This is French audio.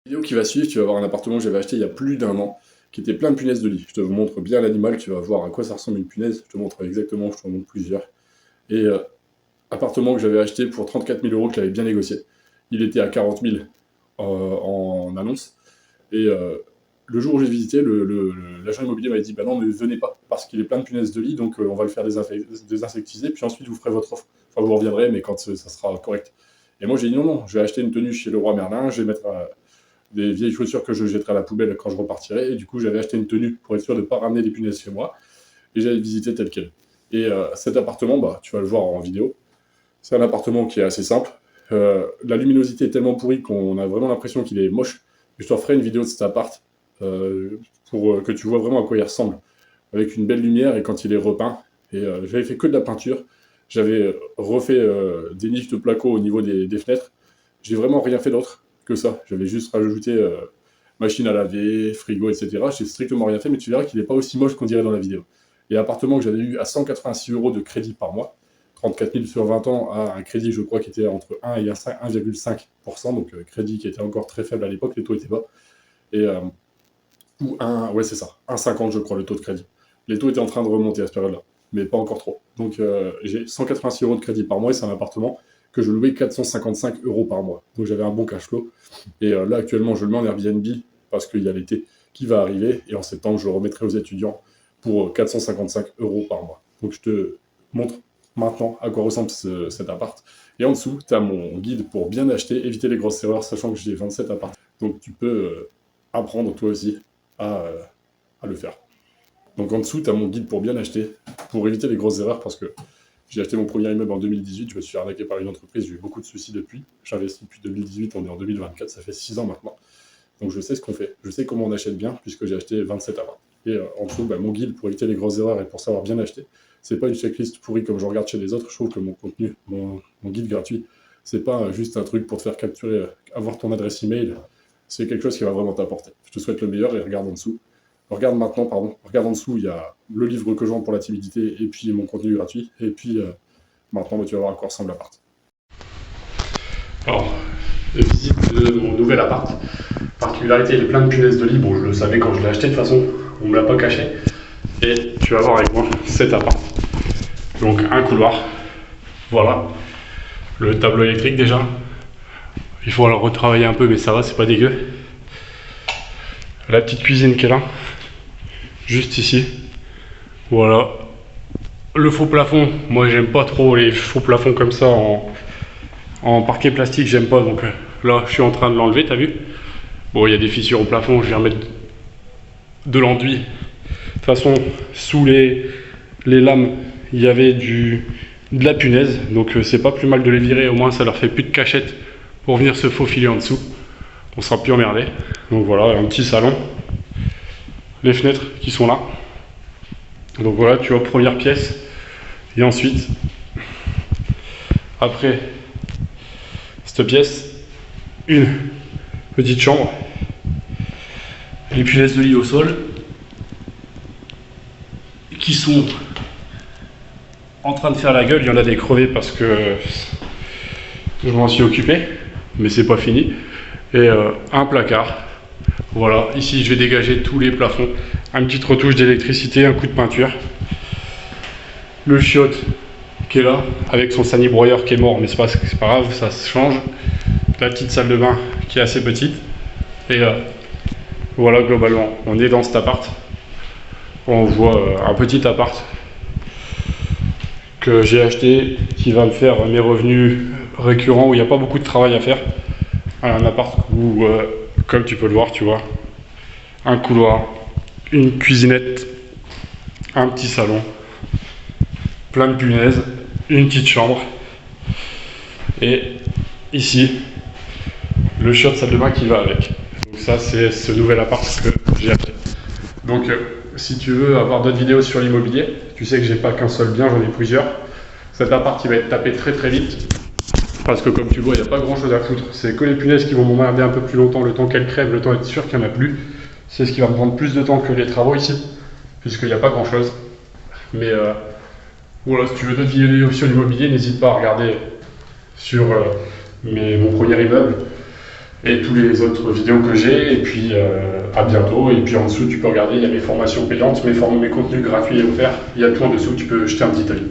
Vidéo qui va suivre, tu vas voir un appartement que j'avais acheté il y a plus d'un an, qui était plein de punaises de lit. Je te montre bien l'animal, tu vas voir à quoi ça ressemble une punaise. Je te montre exactement, je te montre plusieurs. Et appartement que j'avais acheté pour 34 000 euros, que j'avais bien négocié. Il était à 40 000 en annonce. Et le jour où j'ai visité, l'agent immobilier m'avait dit bah non, ne venez pas, parce qu'il est plein de punaises de lit, donc on va le faire désinsectiser, puis ensuite vous ferez votre offre. Enfin, vous reviendrez, mais quand ça sera correct. Et moi j'ai dit non, non, je vais acheter une tenue chez Leroy Merlin, je vais mettre des vieilles chaussures que je jetterai à la poubelle quand je repartirai, et du coup j'avais acheté une tenue pour être sûr de ne pas ramener des punaises chez moi, et j'avais visité tel quel. Et cet appartement, bah, tu vas le voir en vidéo, c'est un appartement qui est assez simple. La luminosité est tellement pourrie qu'on a vraiment l'impression qu'il est moche. Je te referai une vidéo de cet appart pour que tu vois vraiment à quoi il ressemble, avec une belle lumière et quand il est repeint. Et j'avais fait que de la peinture, j'avais refait des niches de placo au niveau des fenêtres. J'ai vraiment rien fait d'autre que ça. J'avais juste rajouté machine à laver, frigo, etc. J'ai strictement rien fait, mais tu verras qu'il n'est pas aussi moche qu'on dirait dans la vidéo. Et l'appartement que j'avais eu à 186 euros de crédit par mois, 34 000 sur 20 ans, à un crédit, je crois, qui était entre 1 et 1,5%, donc crédit qui était encore très faible à l'époque, les taux étaient bas. Et, ou 1, ouais, c'est ça, 1,50, je crois, le taux de crédit. Les taux étaient en train de remonter à cette période-là, mais pas encore trop. Donc j'ai 186 euros de crédit par mois, et c'est un appartement que je louais 455 euros par mois. Donc j'avais un bon cash flow. Et là, actuellement, je le mets en Airbnb parce qu'il y a l'été qui va arriver, et en septembre, je le remettrai aux étudiants pour 455 euros par mois. Donc je te montre maintenant à quoi ressemble cet appart. Et en dessous, tu as mon guide pour bien acheter, éviter les grosses erreurs, sachant que j'ai 27 apparts. Donc tu peux apprendre toi aussi à le faire. Donc en dessous, tu as mon guide pour bien acheter, pour éviter les grosses erreurs, parce que j'ai acheté mon premier immeuble en 2018, je me suis arnaqué par une entreprise, j'ai eu beaucoup de soucis depuis. J'investis depuis 2018, on est en 2024, ça fait 6 ans maintenant. Donc je sais ce qu'on fait, je sais comment on achète bien, puisque j'ai acheté 27 apparts. Et en dessous, bah, mon guide pour éviter les grosses erreurs et pour savoir bien acheter. C'est pas une checklist pourrie comme je regarde chez les autres. Je trouve que mon contenu, mon guide gratuit, c'est pas juste un truc pour te faire capturer, avoir ton adresse email. C'est quelque chose qui va vraiment t'apporter. Je te souhaite le meilleur et regarde en dessous. Regarde maintenant, pardon. Regarde en dessous, il y a le livre que je vends pour la timidité et puis mon contenu gratuit. Et puis maintenant, bah, tu vas voir à quoi ressemble l'appart. Alors, visite de mon nouvel appart. Particularité, il est plein de punaises de lit. Bon, je le savais quand je l'ai acheté de toute façon. On me l'a pas caché. Et tu vas voir avec moi cet appart. Donc un couloir, voilà, le tableau électrique déjà, il faut le retravailler un peu mais ça va, c'est pas dégueu. La petite cuisine qui est là, juste ici, voilà. Le faux plafond, moi j'aime pas trop les faux plafonds comme ça en parquet plastique, j'aime pas, donc là je suis en train de l'enlever, t'as vu. Bon, il y a des fissures au plafond, je vais remettre de l'enduit. De toute façon, sous les lames, il y avait de la punaise, donc c'est pas plus mal de les virer, au moins ça leur fait plus de cachette pour venir se faufiler en dessous. On sera plus emmerdé. Donc voilà, un petit salon. Les fenêtres qui sont là. Donc voilà, tu vois, première pièce. Et ensuite, après cette pièce, une petite chambre. Les punaises de lit au sol, qui sont en train de faire la gueule. Il y en a des crevés parce que je m'en suis occupé, mais c'est pas fini. Et un placard. Voilà, ici je vais dégager tous les plafonds. Une petite retouche d'électricité, un coup de peinture. Le chiotte qui est là, avec son sanibroyeur qui est mort, mais c'est pas grave, ça se change. La petite salle de bain qui est assez petite. Et voilà, globalement, on est dans cet appart. On voit un petit appart que j'ai acheté, qui va me faire mes revenus récurrents, où il n'y a pas beaucoup de travail à faire. Un appart où, comme tu peux le voir, tu vois, un couloir, une cuisinette, un petit salon, plein de punaises, une petite chambre, et ici, le chiot de salle de bain qui va avec. Donc ça, c'est ce nouvel appart que j'ai acheté. Donc, si tu veux avoir d'autres vidéos sur l'immobilier, tu sais que j'ai pas qu'un seul bien, j'en ai plusieurs. Cet appart, il va être tapé très très vite. Parce que comme tu le vois, il n'y a pas grand chose à foutre. C'est que les punaises qui vont m'emmerder un peu plus longtemps, le temps qu'elles crèvent, le temps d'être sûr qu'il n'y en a plus. C'est ce qui va me prendre plus de temps que les travaux ici, puisqu'il n'y a pas grand chose. Mais voilà, si tu veux d'autres vidéos sur l'immobilier, n'hésite pas à regarder sur mon premier immeuble. et tous les autres vidéos que j'ai. Et puis à bientôt. Et puis en dessous, tu peux regarder, il y a mes formations payantes, mes contenus gratuits et offerts. Il y a tout en dessous, tu peux jeter un petit œil.